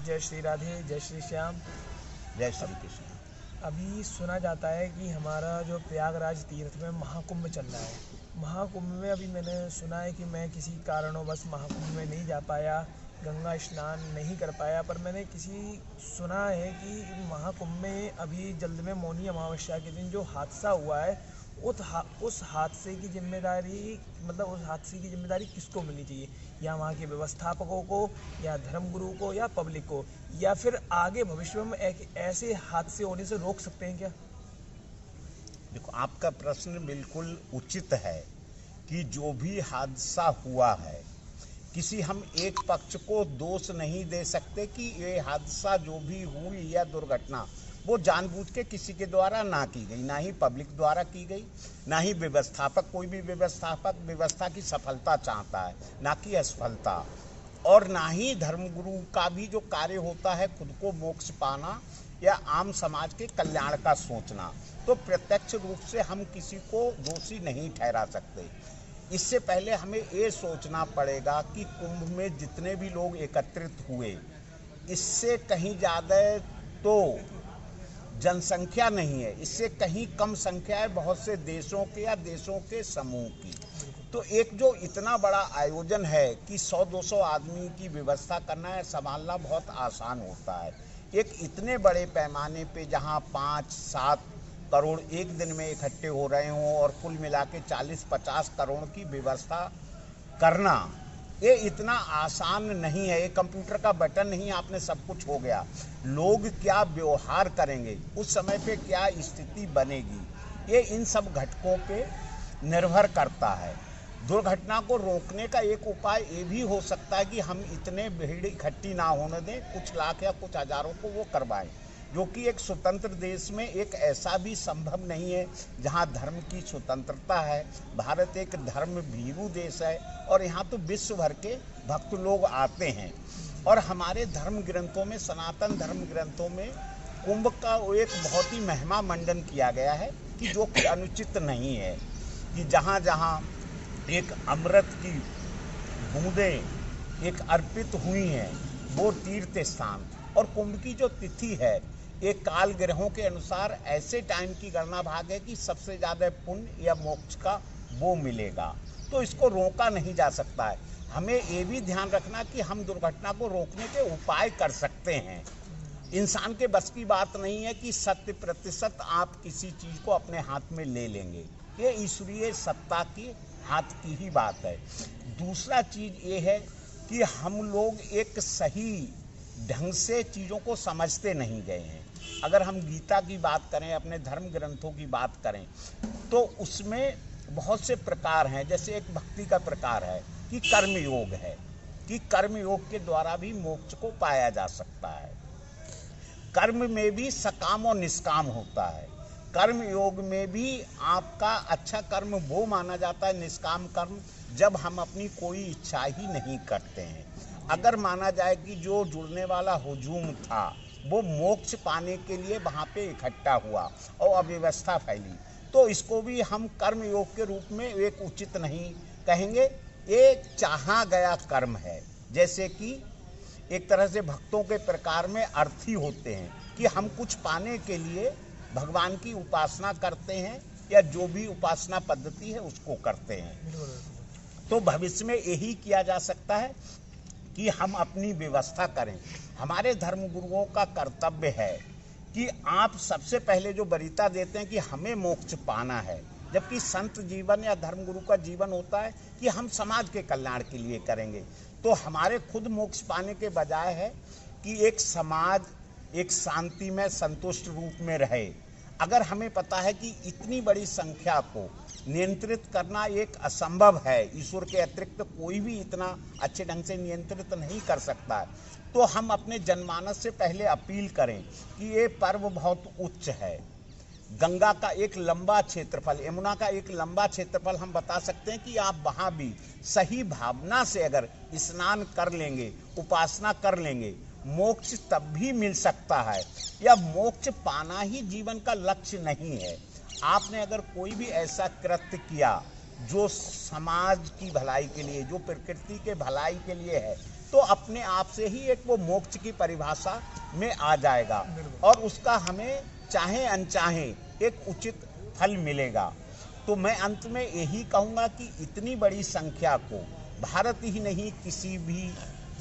जय श्री राधे, जय श्री श्याम। जय श्री कृष्ण। अभी सुना जाता है कि हमारा जो प्रयागराज तीर्थ में महाकुंभ चल रहा है। महाकुंभ में अभी मैंने सुना है कि मैं किसी कारणवश महाकुंभ में नहीं जा पाया, गंगा स्नान नहीं कर पाया, पर मैंने सुना है कि महाकुंभ में अभी जल्द में मौनी अमावस्या के दिन जो हादसा हुआ है, उस हादसे की जिम्मेदारी उस हादसे की जिम्मेदारी किसको मिलनी चाहिए? या वहाँ के व्यवस्थापकों को, या धर्मगुरु को, या पब्लिक को, या फिर आगे भविष्य में ऐसे हादसे होने से रोक सकते हैं क्या? देखो, आपका प्रश्न बिल्कुल उचित है कि जो भी हादसा हुआ है, किसी हम एक पक्ष को दोष नहीं दे सकते कि ये हादसा जो भी हुई या दुर्घटना वो जानबूझ के किसी के द्वारा ना की गई, ना ही पब्लिक द्वारा की गई, ना ही व्यवस्थापक, कोई भी व्यवस्थापक व्यवस्था की सफलता चाहता है, ना कि असफलता, और ना ही धर्मगुरु का भी जो कार्य होता है खुद को मोक्ष पाना या आम समाज के कल्याण का सोचना। तो प्रत्यक्ष रूप से हम किसी को दोषी नहीं ठहरा सकते। इससे पहले हमें ये सोचना पड़ेगा कि कुंभ में जितने भी लोग एकत्रित हुए, इससे कहीं ज़्यादा तो जनसंख्या नहीं है, इससे कहीं कम संख्या है बहुत से देशों के या देशों के समूह की। तो एक जो इतना बड़ा आयोजन है कि 100-200 आदमी की व्यवस्था करना है, संभालना बहुत आसान होता है। एक इतने बड़े पैमाने पे जहां 5-7 करोड़ एक दिन में इकट्ठे हो रहे हों और कुल मिला के 40-50 करोड़ की व्यवस्था करना, ये इतना आसान नहीं है। ये कंप्यूटर का बटन नहीं, आपने सब कुछ हो गया। लोग क्या व्यवहार करेंगे, उस समय पे क्या स्थिति बनेगी, ये इन सब घटकों पे निर्भर करता है। दुर्घटना को रोकने का एक उपाय ये भी हो सकता है कि हम इतने भीड़ इकट्ठी ना होने दें, कुछ लाख या कुछ हजारों को वो करवाएं, जो कि एक स्वतंत्र देश में एक ऐसा भी संभव नहीं है जहां धर्म की स्वतंत्रता है। भारत एक धर्म भीरू देश है और यहाँ तो विश्व भर के भक्त लोग आते हैं। और हमारे धर्म ग्रंथों में, सनातन धर्म ग्रंथों में कुंभ का एक बहुत ही महिमा मंडन किया गया है कि जो कि अनुचित नहीं है, कि जहाँ जहाँ एक अमृत की बूंदें एक अर्पित हुई हैं वो तीर्थ स्थान, और कुंभ की जो तिथि है एक काल ग्रहों के अनुसार ऐसे टाइम की गणना भाग है कि सबसे ज़्यादा पुण्य या मोक्ष का वो मिलेगा। तो इसको रोका नहीं जा सकता है। हमें ये भी ध्यान रखना कि हम दुर्घटना को रोकने के उपाय कर सकते हैं। इंसान के बस की बात नहीं है कि 100% आप किसी चीज़ को अपने हाथ में ले लेंगे, ये ईश्वरीय सत्ता की हाथ की ही बात है। दूसरा चीज़ ये है कि हम लोग एक सही ढंग से चीज़ों को समझते नहीं गए हैं। अगर हम गीता की बात करें, अपने धर्म ग्रंथों की बात करें, तो उसमें बहुत से प्रकार हैं। जैसे एक भक्ति का प्रकार है कि कर्म योग है, कि कर्म योग के द्वारा भी मोक्ष को पाया जा सकता है। कर्म में भी सकाम और निष्काम होता है। कर्म योग में भी आपका अच्छा कर्म वो माना जाता है, निष्काम कर्म, जब हम अपनी कोई इच्छा ही नहीं करते हैं। अगर माना जाए कि जो जुड़ने वाला हुजूम था वो मोक्ष पाने के लिए वहाँ पे इकट्ठा हुआ और अव्यवस्था फैली, तो इसको भी हम कर्म योग के रूप में एक उचित नहीं कहेंगे। एक चाहा गया कर्म है। जैसे कि एक तरह से भक्तों के प्रकार में अर्थी होते हैं कि हम कुछ पाने के लिए भगवान की उपासना करते हैं या जो भी उपासना पद्धति है उसको करते हैं। तो भविष्य में यही किया जा सकता है कि हम अपनी व्यवस्था करें। हमारे धर्मगुरुओं का कर्तव्य है कि आप सबसे पहले जो वरीयता देते हैं कि हमें मोक्ष पाना है, जबकि संत जीवन या धर्मगुरु का जीवन होता है कि हम समाज के कल्याण के लिए करेंगे। तो हमारे खुद मोक्ष पाने के बजाय है कि एक समाज एक शांति में संतुष्ट रूप में रहे। अगर हमें पता है कि इतनी बड़ी संख्या को नियंत्रित करना एक असंभव है, ईश्वर के अतिरिक्त कोई भी इतना अच्छे ढंग से नियंत्रित नहीं कर सकता है, तो हम अपने जनमानस से पहले अपील करें कि ये पर्व बहुत उच्च है। गंगा का एक लंबा क्षेत्रफल, यमुना का एक लंबा क्षेत्रफल हम बता सकते हैं कि आप वहाँ भी सही भावना से अगर स्नान कर लेंगे, उपासना कर लेंगे, मोक्ष तब भी मिल सकता है। या मोक्ष पाना ही जीवन का लक्ष्य नहीं है। आपने अगर कोई भी ऐसा कृत्य किया जो समाज की भलाई के लिए, जो प्रकृति के भलाई के लिए है, तो अपने आप से ही एक वो मोक्ष की परिभाषा में आ जाएगा और उसका हमें चाहे अनचाहे एक उचित फल मिलेगा। तो मैं अंत में यही कहूँगा कि इतनी बड़ी संख्या को भारत ही नहीं, किसी भी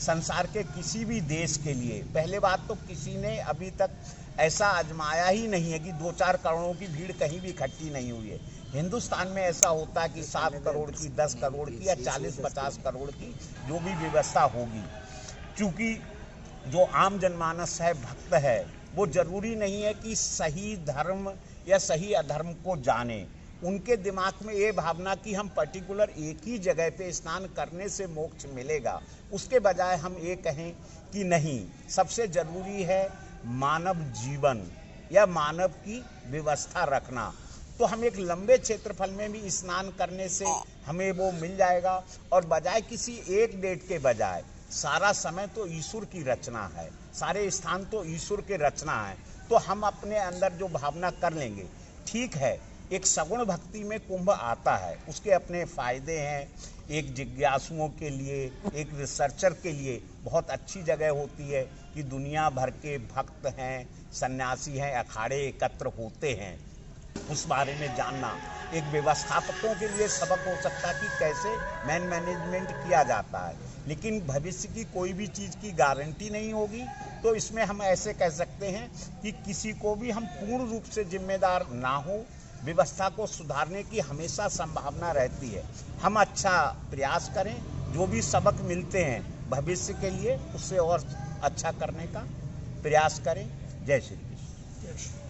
संसार के किसी भी देश के लिए, पहले बात तो किसी ने अभी तक ऐसा आजमाया ही नहीं है कि 2-4 करोड़ों की भीड़ कहीं भी इकट्ठी नहीं हुई है। हिंदुस्तान में ऐसा होता है कि 7 करोड़ की, 10 करोड़ की या 40-50 करोड़ की जो भी व्यवस्था होगी। क्योंकि जो आम जनमानस है, भक्त है, वो जरूरी नहीं है कि सही धर्म या सही अधर्म को जाने। उनके दिमाग में ये भावना कि हम पर्टिकुलर एक ही जगह पे स्नान करने से मोक्ष मिलेगा, उसके बजाय हम ये कहें कि नहीं, सबसे जरूरी है मानव जीवन या मानव की व्यवस्था रखना। तो हम एक लंबे क्षेत्रफल में भी स्नान करने से हमें वो मिल जाएगा। और बजाय किसी एक डेट के बजाय सारा समय तो ईश्वर की रचना है, सारे स्थान तो ईश्वर के रचना है। तो हम अपने अंदर जो भावना कर लेंगे, ठीक है, एक सगुण भक्ति में कुंभ आता है, उसके अपने फायदे हैं। एक जिज्ञासुओं के लिए, एक रिसर्चर के लिए बहुत अच्छी जगह होती है कि दुनिया भर के भक्त हैं, सन्यासी हैं, अखाड़े एकत्र होते हैं, उस बारे में जानना। एक व्यवस्थापकों के लिए सबक हो सकता है कि कैसे मैनेजमेंट किया जाता है। लेकिन भविष्य की कोई भी चीज़ की गारंटी नहीं होगी, तो इसमें हम ऐसे कह सकते हैं कि किसी को भी हम पूर्ण रूप से जिम्मेदार ना हो। व्यवस्था को सुधारने की हमेशा संभावना रहती है। हम अच्छा प्रयास करें, जो भी सबक मिलते हैं भविष्य के लिए उससे और अच्छा करने का प्रयास करें। जय श्री कृष्ण।